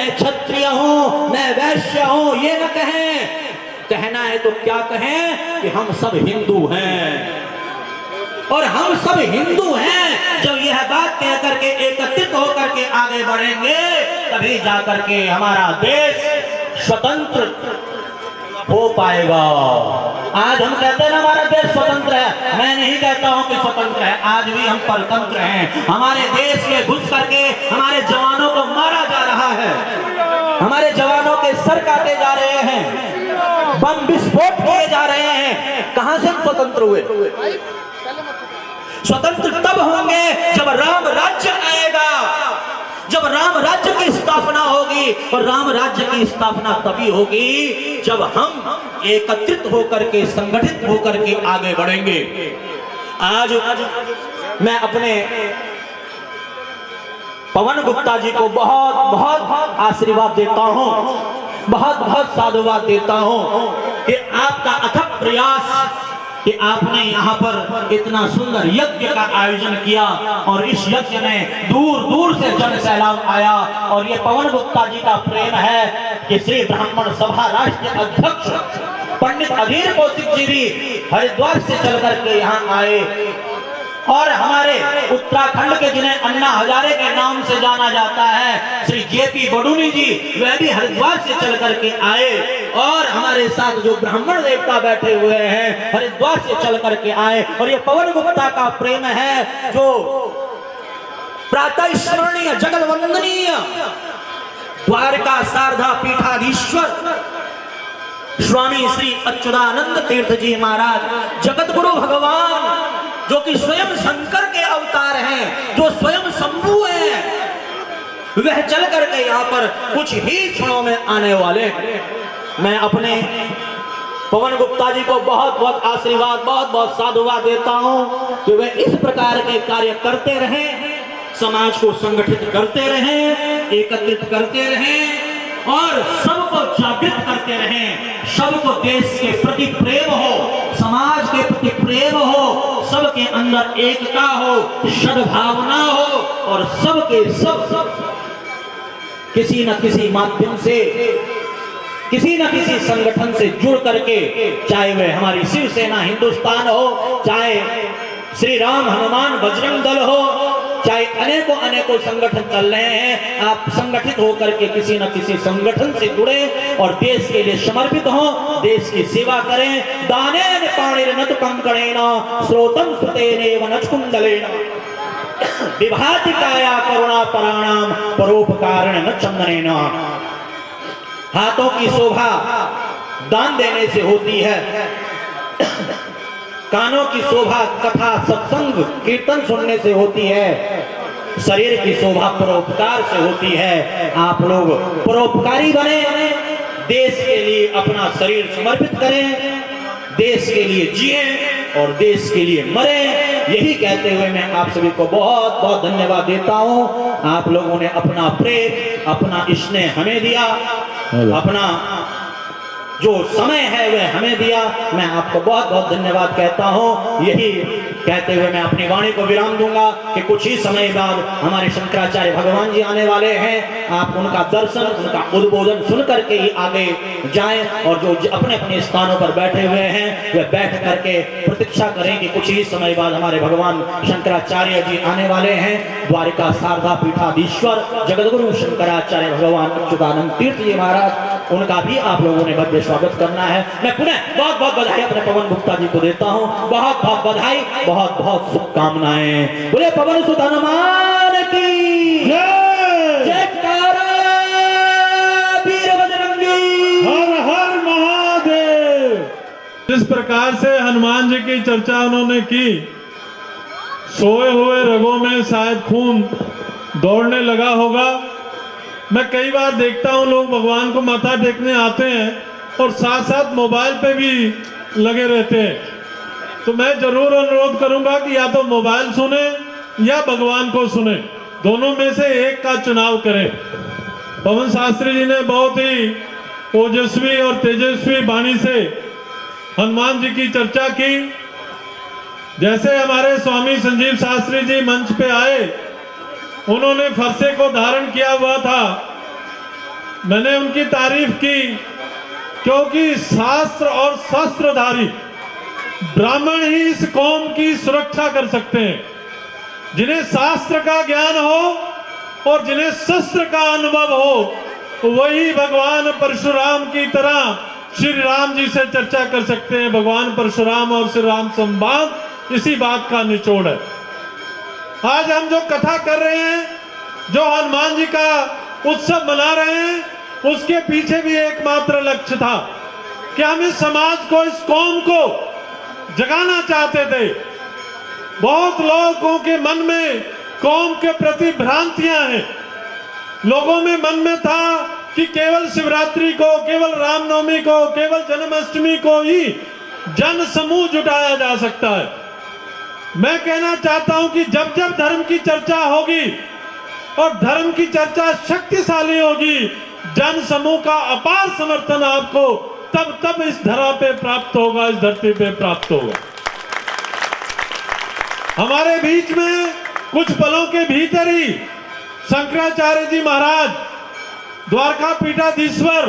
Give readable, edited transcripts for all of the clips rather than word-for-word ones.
मैं क्षत्रिय हूं, मैं वैश्य हूं, ये न कहें। कहना है तो क्या कहें कि हम सब हिंदू हैं, और हम सब हिंदू हैं। जब यह बात कह करके एकत्रित होकर के आगे बढ़ेंगे, तभी जाकर के हमारा देश स्वतंत्र हो पाएगा। आज हम कहते हैं ना हमारा देश स्वतंत्र है, मैं नहीं कहता हूं कि स्वतंत्र है, आज भी हम परतंत्र हैं। हमारे देश में घुस करके हमारे जवानों को मारा जा रहा है, हमारे जवानों के सर काटे जा रहे हैं, बम विस्फोट किए जा रहे हैं। कहां से हम स्वतंत्र हुए? स्वतंत्र तब होंगे जब राम राज्य आएगा, जब राम राज्य की स्थापना होगी। और राम राज्य की स्थापना तभी होगी जब हम एकत्रित होकर के, संगठित होकर के आगे बढ़ेंगे। आज मैं अपने पवन गुप्ता जी को बहुत बहुत आशीर्वाद देता हूं, बहुत बहुत साधुवाद देता हूं कि आपका अथक प्रयास कि आपने यहाँ पर इतना सुंदर यज्ञ का आयोजन किया, और इस यज्ञ में दूर दूर से जन सैलाब आया। और ये पवन गुप्ता जी का प्रेम है कि श्री ब्राह्मण सभा राष्ट्रीय अध्यक्ष पंडित अधीर कौशिक जी भी हरिद्वार से चल करके यहाँ आए, और हमारे उत्तराखंड के जिन्हें अन्ना हजारे के नाम से जाना जाता है, श्री जेपी बडूनी जी, वह भी हरिद्वार से चल करके आए। और हमारे साथ जो ब्राह्मण देवता बैठे हुए हैं हरिद्वार से चल करके आए। और ये पवन गुप्ता का प्रेम है जो प्रातः स्मरणीय, जगत वंदनीय द्वारका शारदा पीठाधीश्वर स्वामी श्री अच्युतानंद तीर्थ जी महाराज, जगत गुरु भगवान, जो कि स्वयं शंकर के अवतार हैं, जो स्वयं शंभु हैं, वह चल करके यहाँ पर कुछ ही क्षणों में आने वाले हैं। मैं अपने पवन गुप्ता जी को बहुत बहुत आशीर्वाद, बहुत बहुत साधुवाद देता हूँ कि वे इस प्रकार के कार्य करते रहें, समाज को संगठित करते रहें, एकत्रित करते रहें, और सबको जागृत करते रहें। सबको देश के प्रति प्रेम हो, समाज के प्रति प्रेम हो, सबके अंदर एकता हो, सद्भावना हो, और सबके सब किसी न किसी माध्यम से, किसी न किसी संगठन से जुड़ करके, चाहे वह हमारी शिवसेना हिंदुस्तान हो, चाहे श्री राम हनुमान बजरंग दल हो, चाहे अनेकों अनेकों संगठन चल रहे हैं, आप संगठित होकर के किसी न किसी संगठन से जुड़े और देश के लिए समर्पित हो, देश की सेवा करें। दानेन पाणिर्नत कंकणेन श्रोतम सुतेनेव नचकुंडलेन विभाति काया करुणा पराणाम परोपकारेण न चंदनेन। हाथों की शोभा दान देने से होती है, कानों की शोभा कथा सत्संग कीर्तन सुनने से होती है, शरीर की शोभा परोपकार से होती है। आप लोग परोपकारी बने, देश के लिए अपना शरीर समर्पित करें, देश के लिए जिएं और देश के लिए मरें। यही कहते हुए मैं आप सभी को बहुत बहुत धन्यवाद देता हूं। आप लोगों ने अपना प्रेम, अपना स्नेह हमें दिया, अपना जो समय है वह हमें दिया। मैं आपको बहुत बहुत धन्यवाद कहता हूं। यही कहते हुए मैं अपनी वाणी को विराम दूंगा कि कुछ ही समय बाद हमारे शंकराचार्य भगवान जी आने वाले हैं। आप उनका दर्शन, उनका उद्बोधन सुन करके ही आगे जाएं, और जो अपने अपने स्थानों पर बैठे हुए हैं वे बैठ करके प्रतीक्षा करें कि कुछ ही समय बाद हमारे भगवान शंकराचार्य जी आने वाले हैं। द्वारिका शारदा पीठाधीश्वर जगतगुरु शंकराचार्य भगवान अच्युतानंद तीर्थ जी महाराज, उनका भी आप लोगों ने भव्य स्वागत करना है। मैं पुनः बहुत बहुत बधाई अपने पवन गुप्ता जी को देता हूं, बहुत बहुत बधाई, बहुत बहुत शुभकामनाएं। बोले पवन सुत हनुमान की जयकारा, वीर बजरंगी, हर हर महादेव। जिस प्रकार से हनुमान जी की चर्चा उन्होंने की, सोए हुए रगों में शायद खून दौड़ने लगा होगा। मैं कई बार देखता हूं लोग भगवान को माथा टेकने आते हैं और साथ साथ मोबाइल पे भी लगे रहते हैं। तो मैं जरूर अनुरोध करूंगा कि या तो मोबाइल सुने या भगवान को सुने, दोनों में से एक का चुनाव करें। पवन शास्त्री जी ने बहुत ही ओजस्वी और तेजस्वी वाणी से हनुमान जी की चर्चा की। जैसे हमारे स्वामी संजीव शास्त्री जी मंच पे आए, उन्होंने फरसे को धारण किया हुआ था मैंने उनकी तारीफ की, क्योंकि शास्त्र और शस्त्रधारी ब्राह्मण ही इस कौम की सुरक्षा कर सकते हैं। जिन्हें शास्त्र का ज्ञान हो और जिन्हें शस्त्र का अनुभव हो, वही भगवान परशुराम की तरह श्री राम जी से चर्चा कर सकते हैं। भगवान परशुराम और श्री राम संवाद इसी बात का निचोड़ है। आज हम जो कथा कर रहे हैं, जो हनुमान जी का उत्सव मना रहे हैं, उसके पीछे भी एकमात्र लक्ष्य था कि हम इस समाज को, इस कौम को जगाना चाहते थे। बहुत लोगों के मन में कौम के प्रति भ्रांतियां हैं। लोगों में मन में था कि केवल शिवरात्रि को, केवल रामनवमी को, केवल जन्माष्टमी को ही जन समूह जुटाया जा सकता है। मैं कहना चाहता हूं कि जब जब धर्म की चर्चा होगी और धर्म की चर्चा शक्तिशाली होगी, जन समूह का अपार समर्थन आपको तब तब इस धरा पे प्राप्त होगा, इस धरती पे प्राप्त होगा। हमारे बीच में कुछ पलों के भीतर ही शंकराचार्य जी महाराज द्वारका पीठाधीश्वर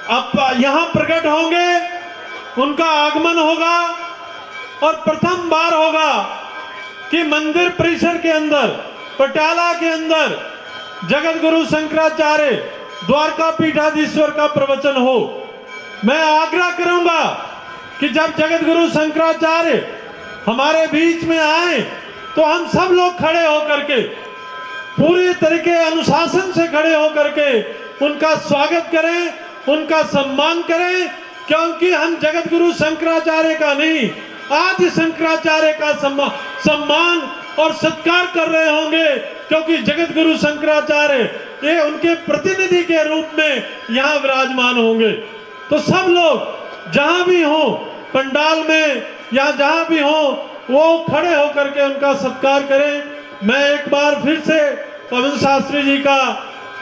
अब यहां प्रकट होंगे। उनका आगमन होगा और प्रथम बार होगा कि मंदिर परिसर के अंदर, पटियाला के अंदर जगत गुरु शंकराचार्य द्वारका पीठाधीश्वर का प्रवचन हो। मैं आग्रह करूंगा कि जब जगत गुरु शंकराचार्य हमारे बीच में आए तो हम सब लोग खड़े होकर के, पूरी तरीके अनुशासन से खड़े होकर के उनका स्वागत करें, उनका सम्मान करें, क्योंकि हम जगत गुरु शंकराचार्य का नहीं, आदि शंकराचार्य का सम्मान और सत्कार कर रहे होंगे, क्योंकि जगत गुरु शंकराचार्य ये उनके प्रतिनिधि के रूप में यहाँ विराजमान होंगे। तो सब लोग जहां भी हो, पंडाल में या जहां भी हो, वो खड़े होकर के उनका सत्कार करें। मैं एक बार फिर से पवन शास्त्री जी का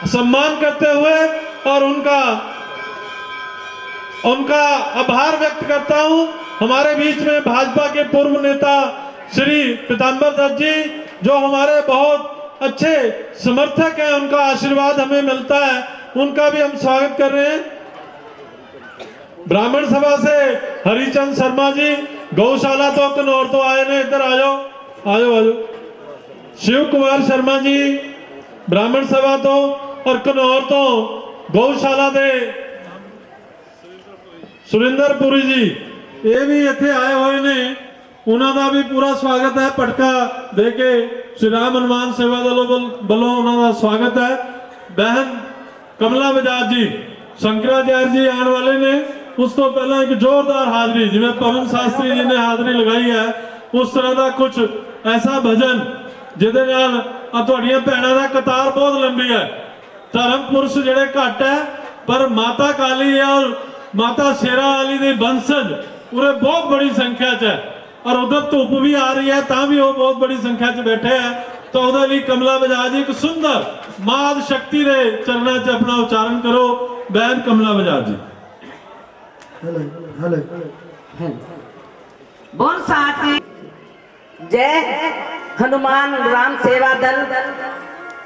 सम्मान करते हुए और उनका आभार व्यक्त करता हूं। हमारे बीच में भाजपा के पूर्व नेता श्री पीताम्बर दत्त जी, जो हमारे बहुत अच्छे समर्थक हैं, उनका आशीर्वाद हमें मिलता है, उनका भी हम स्वागत कर रहे हैं। ब्राह्मण सभा से हरिचंद शर्मा जी, गौशाला तो कनौर तो आए ने, इधर आ जाओ, आ जाओ, आ जाओ। शिव कुमार शर्मा जी ब्राह्मण सभा तो और कनौर तो गौशाला दे सुरेंद्रपुरी जी, ये भी इत्थे आए हुए ने, उन्होंने भी पूरा स्वागत है। पटका दे के श्री राम हनुमान सेवा दल वालों उन्होंने स्वागत है। बहन कमला बजाज जी, शंकराचार्य जी आने वाले ने, उस तो पहला एक जोरदार हाजरी, जिवें पवन शास्त्री जी ने हाजरी लगाई है, उस तरह का कुछ ऐसा भजन जिहदे नाल तुहाडीआं भैणां दा कतार बहुत लंबी है। धर्म पुरुष जिहड़े घट है, पर माता काली और माता शेरा वाली दे वंशज पूरे बहुत बड़ी संख्या च है, और उधर धुप भी आ रही है, ता भी वो बहुत बड़ी संख्या च बैठे हैं। तो उहदे लई कमला बजाज जी एक सुंदर माद शक्ति दे चरणों च अपना उच्चारण करो। बहन कमला बजाज जी। बोल साथ जय हनुमान राम सेवा दल,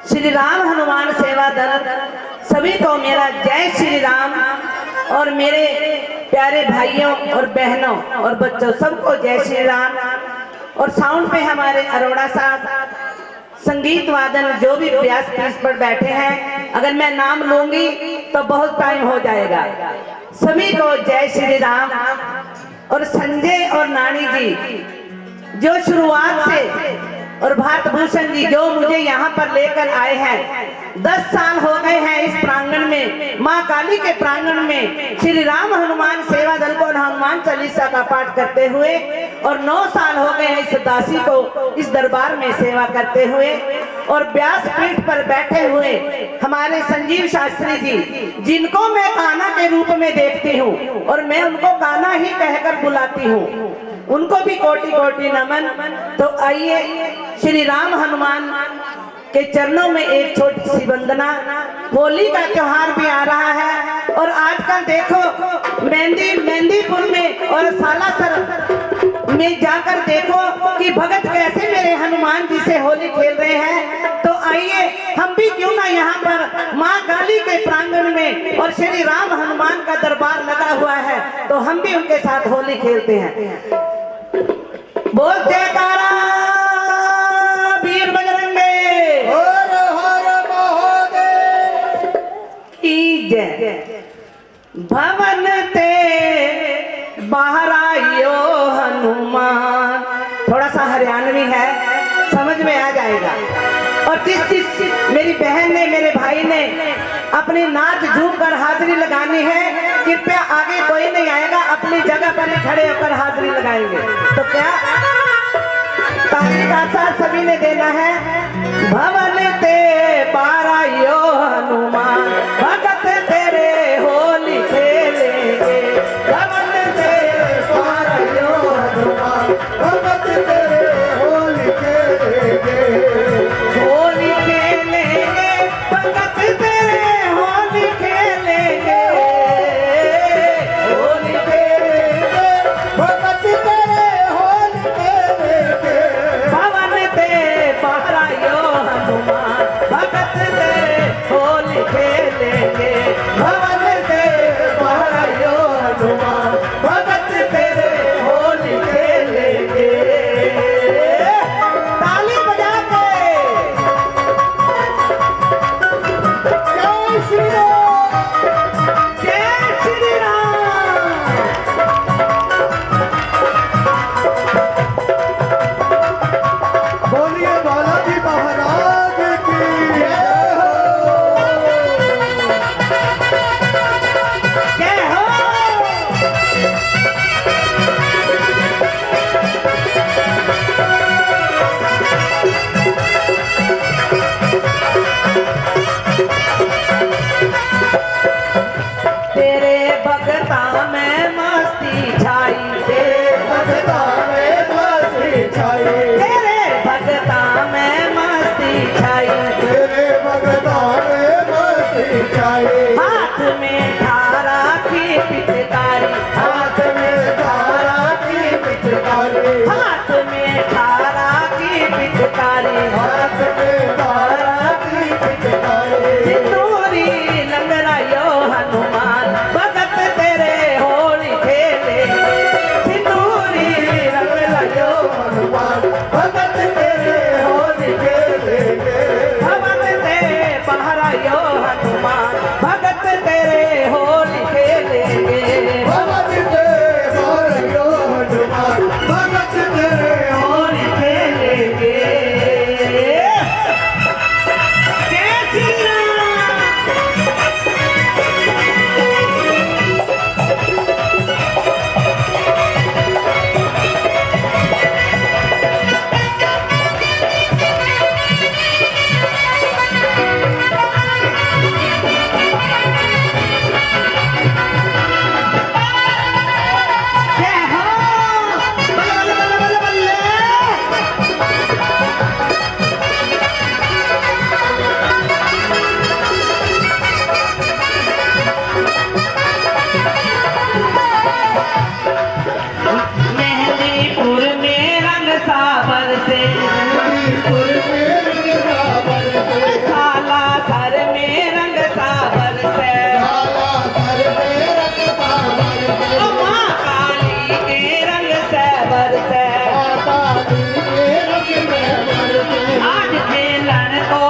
श्री राम हनुमान सेवा दल, सभी को मेरा जय श्री राम। और मेरे प्यारे भाइयों और बहनों और बच्चों सबको जय श्री राम। और साउंड पे हमारे अरोड़ा साहब, संगीत वादन जो भी व्यासपीठ पर बैठे हैं, अगर मैं नाम लूंगी तो बहुत टाइम हो जाएगा। सभी को जय श्री राम। और संजय और नानी जी जो शुरुआत से, और भारत भूषण जी जो मुझे यहाँ पर लेकर आए हैं, 10 साल हो गए हैं इस प्रांगण में, माँ काली के प्रांगण में श्री राम हनुमान सेवा दल को हनुमान चालीसा का पाठ करते हुए, और 9 साल हो गए हैं इस दासी को इस दरबार में सेवा करते हुए। और व्यासपीठ पर बैठे हुए हमारे संजीव शास्त्री जी, जिनको मैं कान्हा के रूप में देखती हूँ और मैं उनको कान्हा ही कहकर बुलाती हूँ, उनको भी कोटि कोटि नमन। तो आइए श्री राम हनुमान के चरणों में एक छोटी सी वंदना। होली का त्योहार भी आ रहा है, और आजकल देखो मेहंदीपुर में और सालासर में जाकर देखो कि भगत कैसे मेरे हनुमान जी से होली खेल रहे हैं। तो आइए हम भी क्यों ना यहाँ पर माँ काली के प्रांगण में और श्री राम हनुमान का दरबार लगा हुआ है तो हम भी उनके साथ होली खेलते हैं। बोल जयकारा वीर बजरंगे की जय। भवन ते बाहर आइयो हनुमान, थोड़ा सा हरियाणवी है, समझ में आ जाएगा। और जिस मेरी बहन ने मेरे भाई ने अपनी नाच झूम कर हाजिरी लगानी है, कृपया आगे कोई नहीं आएगा, अपनी जगह पर ही खड़े होकर हाजिरी लगाएंगे। तो क्या ताली का साथ सभी ने देना है। भवन ते बारायो हनुमान, भगत तेरे होली खेलेंगे। भवन ते बारायो हनुमान, भगत तेरे होली खेलेंगे। होली खेलेंगे भगत तेरे होली खेलेंगे। होली खेलेंगे भगत तेरे होली खेलेंगे। भवन ते बारायो हनुमान, भगत तेरे होली खेलेंगे। भवन ते बारायो हनुमान, भगत तेरे होली खेलेंगे। ताली बजा के जय श्री राम, जय श्री राम। बोलिए बालाजी महाराज की जय हो। जय हो। तेरे भगता में मस्ती छाई, तेरे भगता में मस्ती छाई, तेरे भगता में मस्ती छाई। तेरे भगता में मस्ती छाई। हाथ में धारा की पिचकारी, हाथ में धारा की पिचकारी, हाथ में धारा की पिचकारी। हाथ में धारा की पिचकारी। सिंदूरी लंगरायो हनुमान, भगत तेरे होली खेलेंगे। सिंदूरी लंगरायो हनुमान भगत तेरे होली खेलेंगे। भवन ते बहरायो हनुमान, भगत तेरे होली खेलेंगे। भगत तेरे बारायो हनुमान, भगत तेरे होली खेलेंगे। जय श्री राम। जय हो। बल्ले बल्ले बल्ले बल्ले मेहंदीपुर में रंग सावर से, मेहंदीपुर में रावण से, काला सर में रंग सावर से। काला सर में रंग सावर से, ओ माँ काली के रंग सैबर से। माता दी के रंग में मर से। आज खेलन को